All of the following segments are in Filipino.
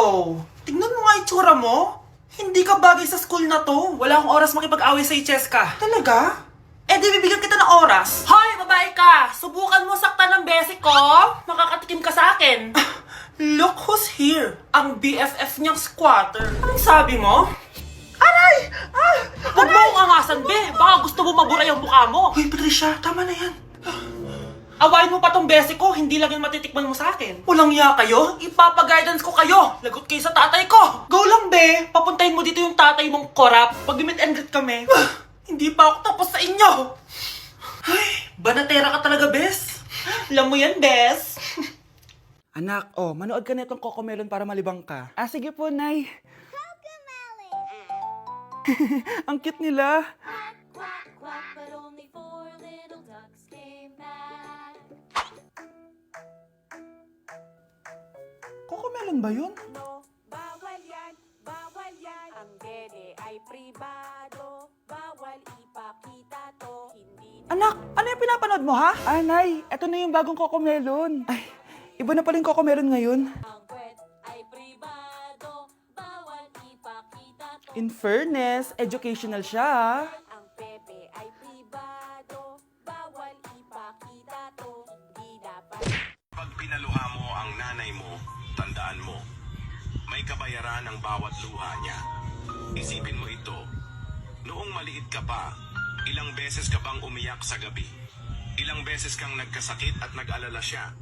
Oh, tignan mo nga itsura mo. Hindi ka bagay sa school na to. Wala akong oras makipag-away sa Cheska. Talaga? Eh di bibigyan kita ng oras. Hoy, babae ka! Subukan mo saktan ng basic ko. Makakatikim ka sa akin. Look who's here. Ang BFF niyang squatter. Anong sabi mo? Aray! Huwag mo akong angasan, be. Baka gusto mo mabura yung mukha mo. Hoy, Patricia, tama na yan. Awayin mo pa tong basic ko, hindi lang yung matitikman mo sa akin. Walang iya kayo, ipapa-guidance ko kayo. Lagot kayo sa tatay ko. Go lang, be. Papuntahin mo dito yung tatay mong korap. Pag-meet and greet kami. Hindi pa ako tapos sa inyo. Ay, banatera ka talaga, bes. Alam mo yan, bes. Anak, manood ka na itong Cocomelon para malibang ka. Ah, sige po, Nay. Ang cute nila. Quack, quack, but only 4 little ducks came back. Cocomelon ba yun? No, bawal yan, bawal yan. Ang dede ay pribado, bawal ipakita to. Hindi Anak, ano yung pinapanood mo, ha? Ah, Nay, eto na yung bagong Cocomelon. Ay, iba na pala yung Cocomelon ngayon. Ang kwet ay pribado, bawal ipakita to. In fairness, educational siya, ha? ang pepe ay pribado, bawal ipakita to. Hindi dapat. Pag pinaluha mo ang nanay mo, tandaan mo, may kabayaran ang bawat luha niya. Isipin mo ito, noong maliit ka pa, ilang beses ka bang umiyak sa gabi? Ilang beses kang nagkasakit at nag-alala siya?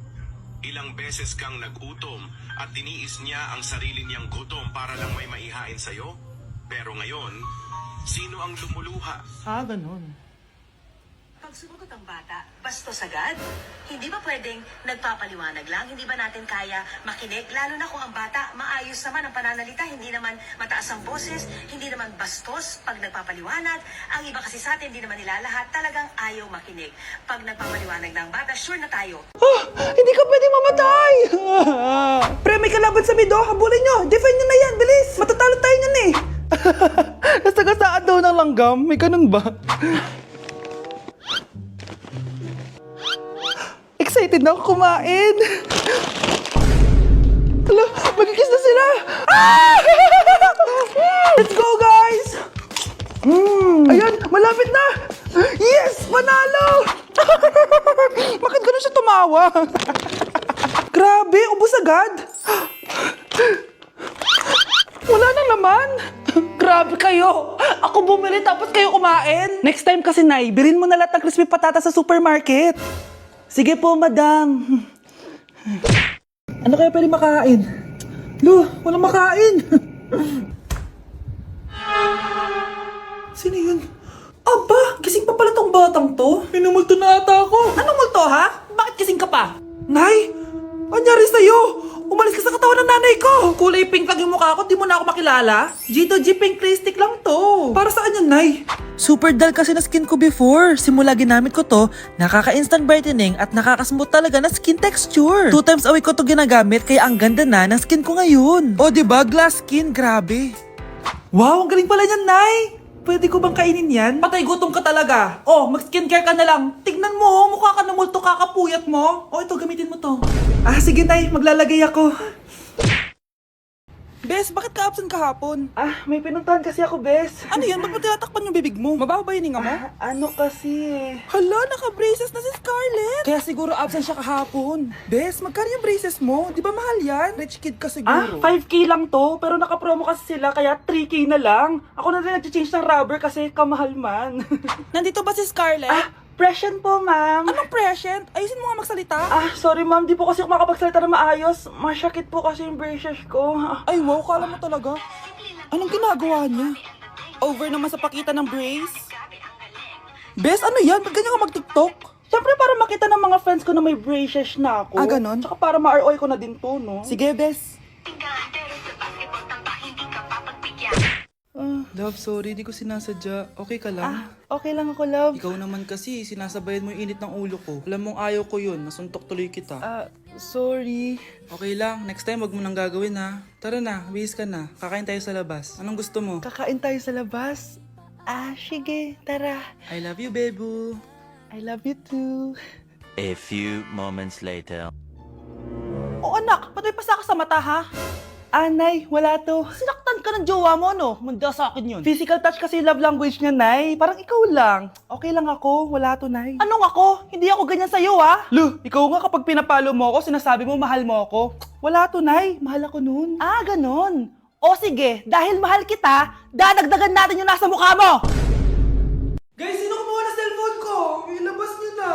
Ilang beses kang nagutom at tiniis niya ang sarili niyang gutom para lang may maihain sa'yo? Pero ngayon, sino ang lumuluha? Ah, ganun. Pag sumagot ang bata, bastos agad. Hindi ba pwedeng nagpapaliwanag lang? Hindi ba natin kaya makinig? Lalo na kung ang bata maayos naman ang pananalita, hindi naman mataas ang boses, hindi naman bastos pag nagpapaliwanag. Ang iba kasi sa atin, hindi naman nila lahat talagang ayaw makinig. Pag nagpapaliwanag ng bata, sure na tayo. Hindi ka pwedeng mamatay! Pre, may kalaban sa mido. Habulin nyo. Defend nyo na yan. Bilis. Matatalo tayo nyan eh. Nasagasaan daw ng langgam. May ganun ba? Excited na ako kumain. Hala, magkikis na sila. Ah! Let's go, guys! Ayan, malapit na! Yes! Panalo! Bakit ganun siya tumawa? Grabe, ubos agad! Wala na naman! Grabe kayo! Ako bumili tapos kayo kumain! Next time kasi, Nay, bilhin mo na lahat ng crispy patata sa supermarket. Sige po, madam. Ano kaya pwede makain? Lo, walang makain! Sino yun? Aba, gising pa pala tong batang to. Minumulto na ata ako. Anong multo, ha? Bakit gising ka pa? Nay, anyari sa'yo? Umalis ka sa katawan ng nanay ko. Kulay pink lang yung mukha ko, di mo na ako makilala. G2G pink lipstick lang to. Para saan yan, Nay? Super dull kasi na skin ko before. Simula ginamit ko to, nakaka-instant brightening at nakaka-smooth talaga na skin texture. 2 times a week ko to ginagamit, kaya ang ganda na ng skin ko ngayon. O, diba? Glass skin, grabe. Wow, ang galing pala niyan, Nay. Pwede ko bang kainin yan? Patay gutom ka talaga. Oh, mag-skincare ka na lang. Tignan mo, mukha ka na multo kakapuyat mo. Oh, ito, gamitin mo to. Ah, sige, Nay, maglalagay ako. Bes, bakit ka absent kahapon? Ah, may pinuntahan kasi ako, Bes. Ano yan? Ba't mo tinatakpan yung bibig mo? Mabaho ba yung hininga mo? Ano kasi? Hala, naka-braces na si Scarlett. Kaya siguro absent siya kahapon. Bes, magkano yung braces mo? Di ba mahal yan? Rich kid ka siguro. 5K lang to, pero naka-promo kasi sila, kaya 3K na lang. Ako na rin nag-change ng rubber kasi kamahal man. Nandito ba si Scarlett? Present po, ma'am. Anong present? Ayusin mo nga magsalita. Sorry ma'am, di po kasi ako makapagsalita na maayos. Masyakit po kasi yung braces ko. Ay, wow, kala mo talaga. Anong ginagawa niya? Over naman sa pakita ng brace. Bes, ano yan? Ba't ganyan ka mag-tiktok? Siyempre para makita ng mga friends ko na may braces na ako. Ah, ganon? Tsaka para ma-ROI ko na din to, no? Sige, Bes. Love, sorry, di ko sinasadya. Okay ka lang? Okay lang ako, love. Ikaw naman kasi, sinasabayan mo yung init ng ulo ko. Alam mong ayaw ko yun, nasuntok tuloy kita. Sorry. Okay lang, next time wag mo nang gagawin ha. Tara na, bihis ka na. Kakain tayo sa labas. Anong gusto mo? Kakain tayo sa labas? Sige, tara. I love you, Bebu. I love you too. A few moments later. Oh anak, ba't may pasa ka sa mata ha? Nay, wala to. Sinaktan ka ng jowa mo, no? Manda sa akin yun. Physical touch kasi yung love language niya, Nay. Parang ikaw lang. Okay lang ako, wala to, Nay. Anong ako? Hindi ako ganyan sa'yo, ah. Lu, ikaw nga kapag pinapalo mo ako, sinasabi mo mahal mo ako. Wala to, Nay. Mahal ako nun. Ah, ganon. O sige, dahil mahal kita, dadagdagan natin yung nasa mukha mo! Guys, sino kumuha na cellphone ko? Ilabas niyo na.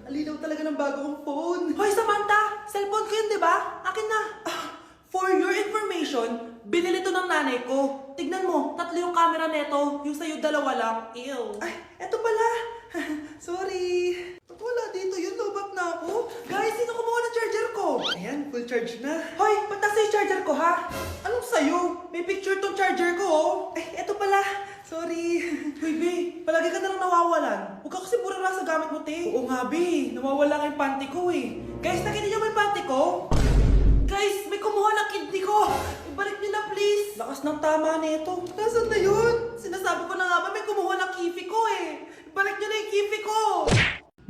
Alinaw talaga ng bago kong phone. Hoy, Samantha! Cellphone ko yun, di ba? Akin na. For your information, binili to ng nanay ko. Tignan mo, 3 yung camera neto. Yung sa'yo 2 lang. Ew. Ay, eto pala. Sorry. Ba't wala dito yun? Lobat na ako. Guys, sino kumuha ng charger ko? Ayan, full charge na. Hoy, ba't nasa yung charger ko, ha? Anong sa'yo? May picture tong charger ko, oh. Eh, eto pala. Sorry. Hoy, B, palagi ka na lang nawawalan. Huwag ka kasi burara sa gamit mo, te. Oo nga, B. Nawawala nga yung panty ko, eh. Guys, nakita niyo ba yung panty ko? Guys, may kumuha ng kidney ko. Ibalik niyo na, please. Lakas ng tama nito. Nasaan na yun? Sinasabi ko na nga ba, may kumuha ng kifi ko, eh. Ibalik niyo na yung kifi ko.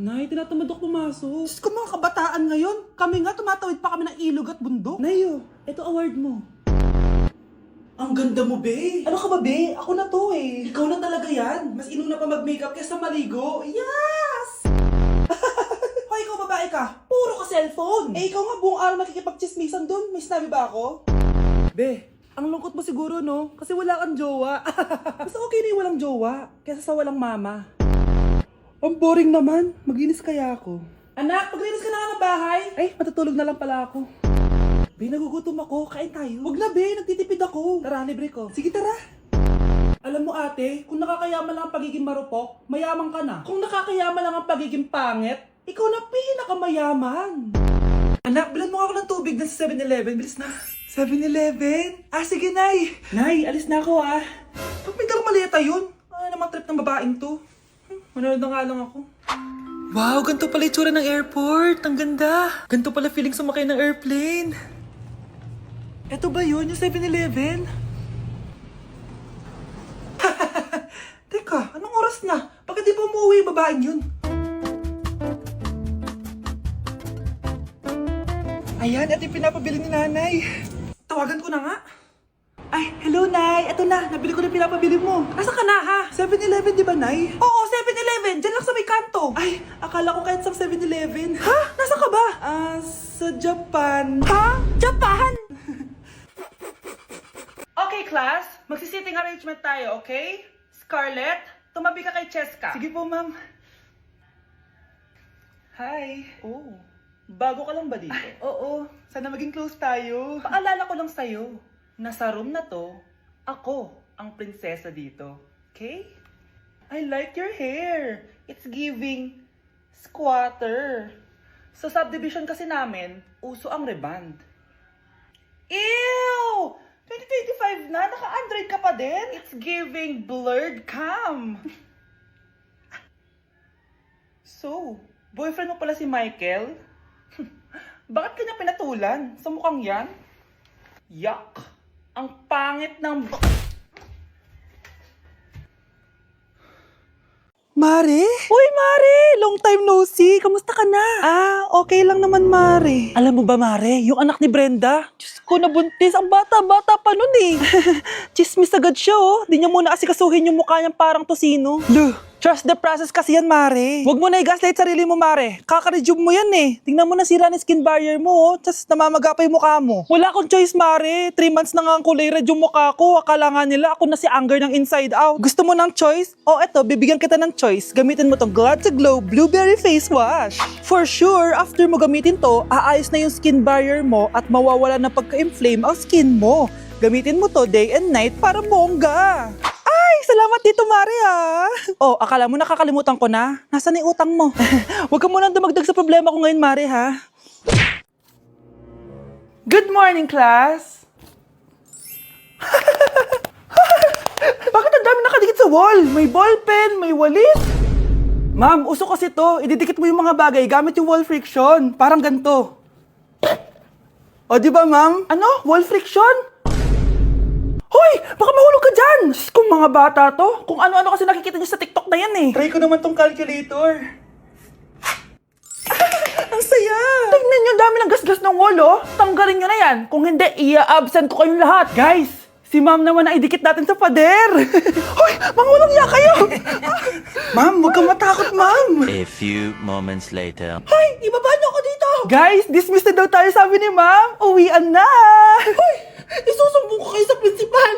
Nay, tinatamad ako pumasok. Diyos ko, mga kabataan ngayon. Kami nga, tumatawid pa kami ng ilog at bundok. Nayo, ito award mo. Ang ganda mo, be. Ano ka ba, be? Ako na to, eh. Ikaw na talaga yan. Mas inuna pa mag-makeup kaysa maligo. Yes! Hoy, ikaw babae ka. Puro ka cellphone. Eh, ikaw nga buong araw nakikipag-chismisan doon. May sinabi ba ako? Be, ang lungkot mo siguro, no? Kasi wala kang jowa. Mas okay na yung walang jowa kaysa sa walang mama. Ang boring naman. Maginis kaya ako. Anak, paglinis ka na nga ng bahay. Ay, matutulog na lang pala ako. Be, nagugutom ako. Kain tayo. Huwag na, be. Nagtitipid ako. Tara, libre ko. Sige, tara. Alam mo, ate, kung nakakayaman lang ang pagiging marupok, mayaman ka na. Kung nakakayaman lang ang pagiging pangit, ikaw na pinakamayaman. Anak, bilan mo ako ng tubig na sa 7-Eleven. Bilis na. 7-Eleven? Ah, sige, Nay. Nay, alis na ako, ah. Ba't may dalang maleta yun? Ano naman trip ng babaeng to? Manonood na nga lang ako. Wow, ganito pala itsura ng airport. Ang ganda. Ganito pala feeling sumakay ng airplane. Eto ba yun, yung 7-Eleven? Teka, anong oras na? Bakit di pa umuwi yung babaeng yun? Ayan, ito yung pinapabili ni nanay. Tawagan ko na nga. Ay, hello, Nay. Eto na, nabili ko na yung pinapabili mo. Nasa ka na, ha? 7-Eleven, di ba, Nay? Oo, 7-Eleven. Diyan lang sa may kanto. Ay, akala ko kahit sa 7-Eleven. Ha? Nasa ka ba? Sa Japan. Ha? Japan? Okay, class. Magsisitting arrangement tayo, okay? Scarlett, tumabi ka kay Cheska. Sige po, ma'am. Hi. Oh, bago ka lang ba dito? Oo, sana maging close tayo. Paalala ko lang sa'yo, nasa room na to, ako ang prinsesa dito. Okay? I like your hair. It's giving squatter. Sa subdivision kasi namin, uso ang reband. Ew! 2025 na, naka-Android ka pa din? It's giving blurred cam. So, boyfriend mo pala si Michael? Bakit kanya pinatulan sa mukhang yan? Yuck! Ang pangit ng... Mare? Uy, Mare! Long time no see! Kamusta ka na? Okay lang naman, Mare. Alam mo ba, Mare? Yung anak ni Brenda? Diyos ko, nabuntis. Ang bata-bata pa nun eh. Chismis agad siya, oh. Di niya muna kasi kasuhin yung mukha niyang parang tosino. Luh! Trust the process kasi yan, Mare. Huwag mo na i-gaslight sarili mo, Mare. Kaka-rejuve mo yan eh. Tingnan mo na sira ng skin barrier mo, oh. Tapos namamaga pa yung mukha mo. Wala akong choice, Mare. 3 months na nga ang kulay red yung mukha ko. Akala nga nila ako na si Anger ng Inside Out. Gusto mo ng choice? Oh, eto, bibigyan kita ng choice. Gamitin mo tong Glad to Glow Blueberry Face Wash. For sure, after mo gamitin to, aayos na yung skin barrier mo at mawawala na pagka-inflame ang skin mo. Gamitin mo to day and night para bongga. Salamat dito, Mare, ha? Oh, akala mo nakakalimutan ko na? Nasaan yung utang mo? Huwag ka munang dumagdag sa problema ko ngayon, Mare, ha? Good morning, class! Bakit ang dami nakadikit sa wall? May ballpen, may walis. Ma'am, uso kasi to. Ididikit mo yung mga bagay gamit yung wall friction. Parang ganito. O, di ba, ma'am? Ano? Wall friction? Hoy! Baka mahulog ka dyan! Kung mga bata to, kung ano-ano kasi nakikita niyo sa TikTok na yan eh. Try ko naman tong calculator. Ang saya! Tingnan nyo, dami ng gasgas ng wall, oh. Tanggalin nyo na yan. Kung hindi, i-absent ko kayong lahat. Guys, si ma'am naman na idikit natin sa pader. Hoy, mangulong niya kayo. Ma'am, huwag kang matakot, ma'am. A few moments later. Hoy, ibaba niyo ako dito. Guys, dismiss na daw tayo, sabi ni ma'am. Uwian na. Hoy, isusumbong ko kayo sa principal.